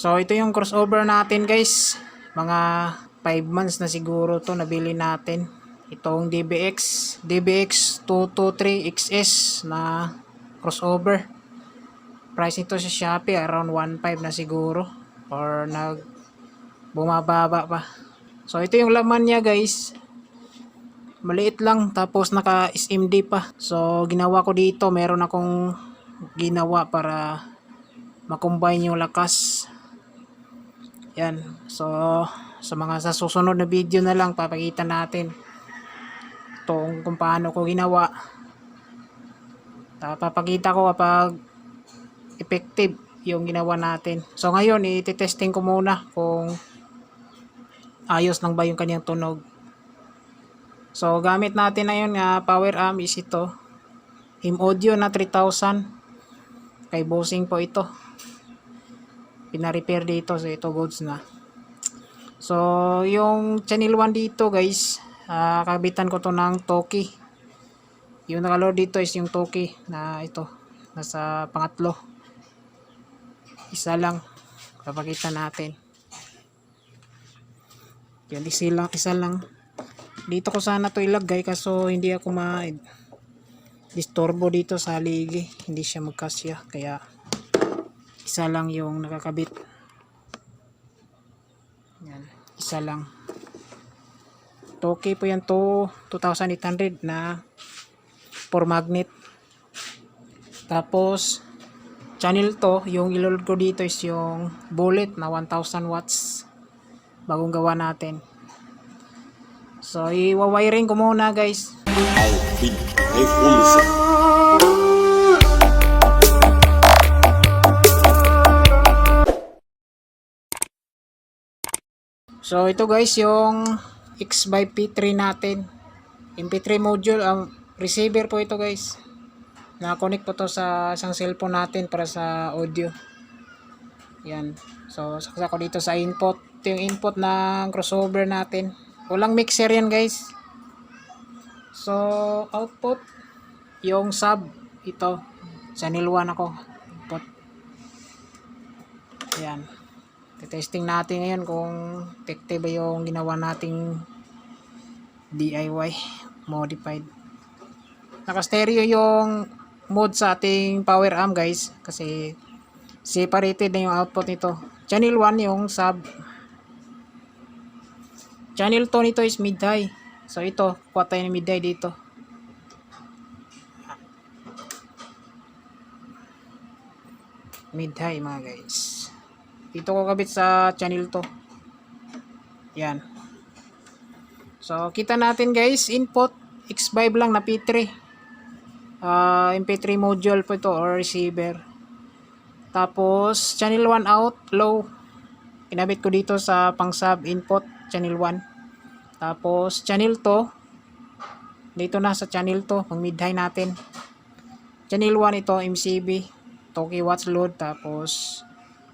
So ito yung crossover natin guys. Mga 5 months na siguro to nabili natin. Itong DBX 223XS na crossover. Price nito sa Shopee around 1.5 na siguro or bumababa pa. So ito yung laman niya guys. Maliit lang tapos naka SMD pa. So ginawa ko dito, meron akong ginawa para makombine yung lakas. Yan. So sa mga sa susunod na video na lang papakita natin kung paano ko ginawa. Papakita ko kapag effective yung ginawa natin. So ngayon i-testing ko muna kung ayos lang ba yung kanyang tunog. So gamit natin na yun nga power amp is ito. Him Audio na 3000. Kay Bossing po ito. Pina-repair dito, so ito goods na. So yung channel 1 dito guys, kabitan ko to ng Toki. Yung nakaload dito is yung Toki na ito, nasa pangatlo. Isa lang papakita natin. Yan, isa lang. Dito ko sana to ilagay kaso hindi ako disturbo dito sa ligi, hindi siya magkasya, kaya isa lang yung nakakabit. Yan, isa lang. Toki po yan to, 2,800 na 4 magnet. Tapos channel to, yung iloload ko dito is yung bullet na 1000 watts bagong gawa natin. So i-wiring ko muna guys. So ito guys yung X5P3 natin. MP3 module, ang receiver po ito guys. Na-connect po to sa isang cellphone natin para sa audio. Yan. So saksa ko dito sa input. Ito yung input ng crossover natin. Walang mixer yan guys. So output yung sub ito. Channel 1 ako. Input. Yan. Testing natin ngayon kung effective yung ginawa nating DIY modified. Naka stereo yung mode sa ating power amp guys, kasi separated na yung output nito. Channel 1 yung sub. Channel 2 nito is mid high. So ito, kuha tayo ng mid high dito. Mid high mga guys. Dito ko kabit sa channel 2. Yan. So kita natin guys, input X5 lang na P3. MP3 module po ito or receiver. Tapos channel 1 out, low. Kinabit ko dito sa pang sub input channel 1. Tapos channel 2 dito na sa channel 2, pang mid high natin. Channel 1 ito MCB, Toki watts load. Tapos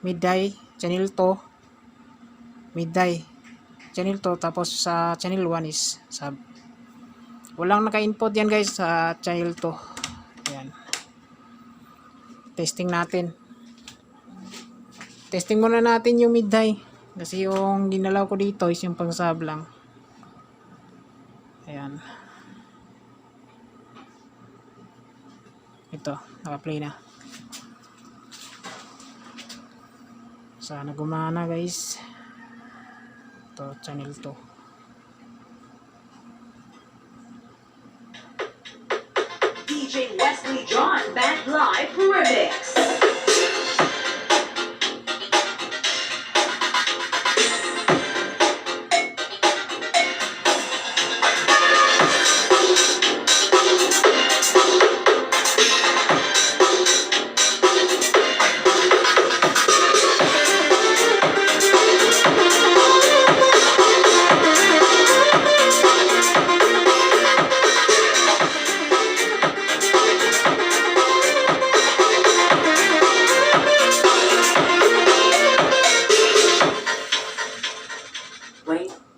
mid high channel 2, mid high channel 2, tapos sa channel 1 is sub. Walang naka-input yan guys sa channel 2. Yan. Testing natin. Testing muna natin yung mid high kasi yung ginalaw ko dito is yung pang sub lang. Ayan. Ito, naka-play na. Sana gumana guys. Ito, channel 2. DJ Wesley John Band Live Remix.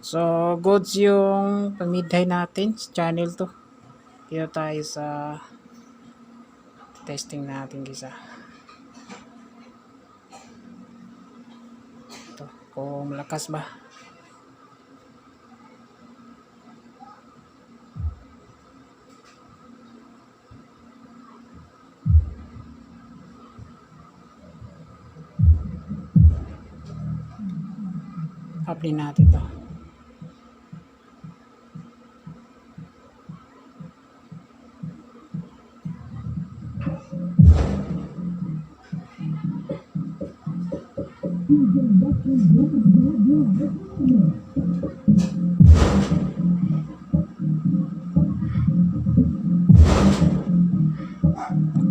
So, goods yung pag-mid-high natin sa channel 2. Dito tayo sa testing natin isa. kung malakas ba. Up din natin to.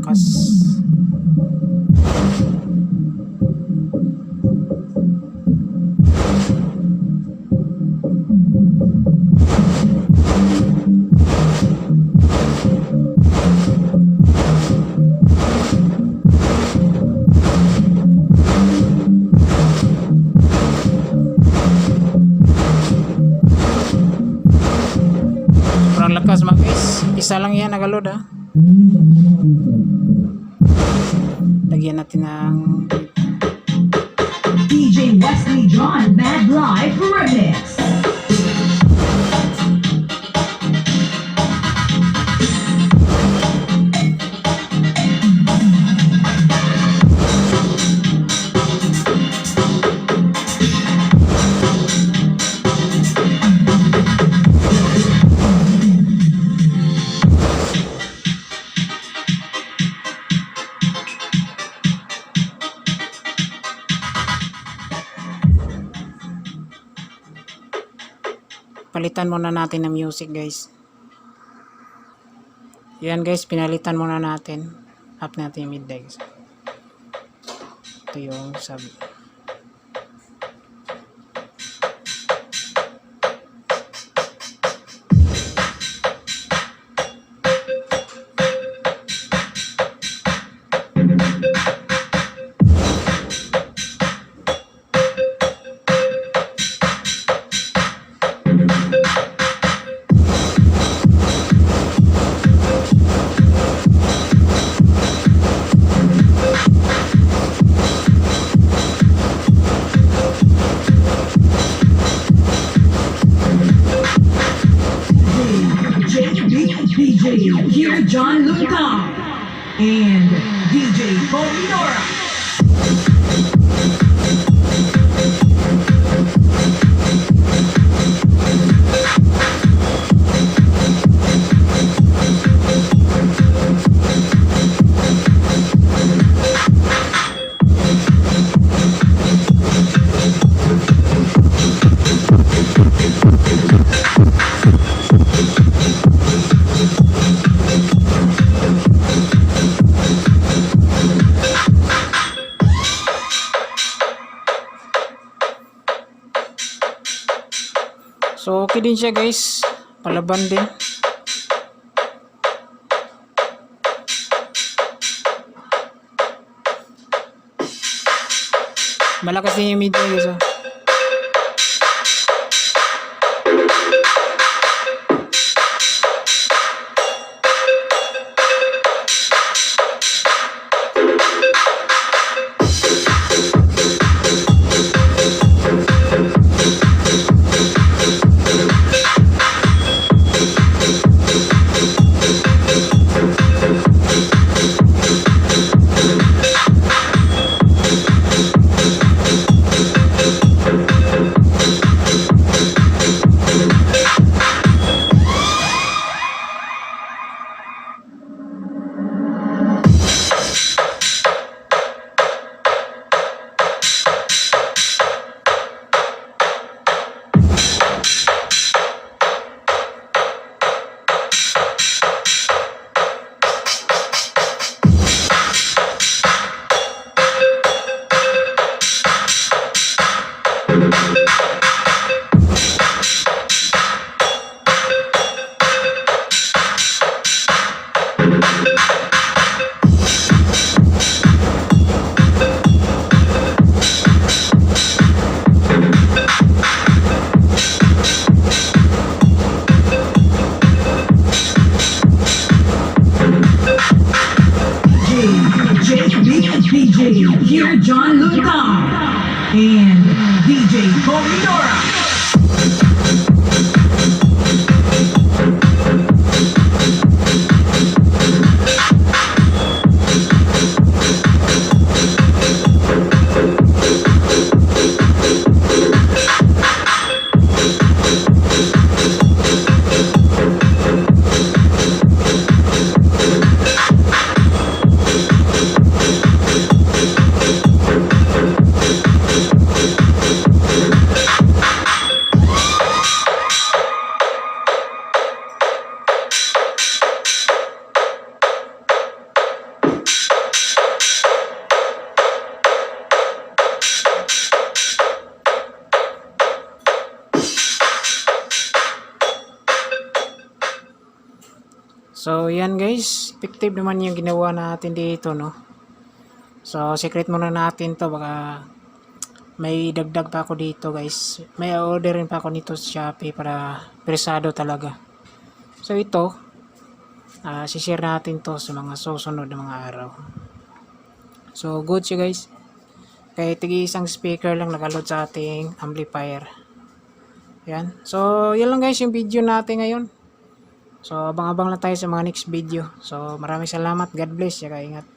Lakas. Sobrang lakas mga guys. Isa lang yan nagalod ha. Lagyan natin ng DJ Wesley John Bad Life Remix. palitan muna natin ng music guys. Yan guys, pinalitan muna natin. Up natin yung mid guys. Ito yung sub. DJ here John Lucas and DJ Bominora. So okay din siya guys, palaban din. Malakas din yung media guys. Oh. DJ here John Lucas and DJ Comidora. So, yan guys. Effective naman yung ginawa natin dito, no? So, secret muna natin to. Baka may dagdag pa ako dito, guys. May orderin pa ako nito sa Shopee para presado talaga. So, ito, sishare natin to sa mga susunod na mga araw. So, good siya, guys. Kaya tigi isang speaker lang nakaload sa ating amplifier. Yan. So, yan lang guys yung video natin ngayon. So, abang-abang lang tayo sa mga next video. So, maraming salamat. God bless. Saka ingat.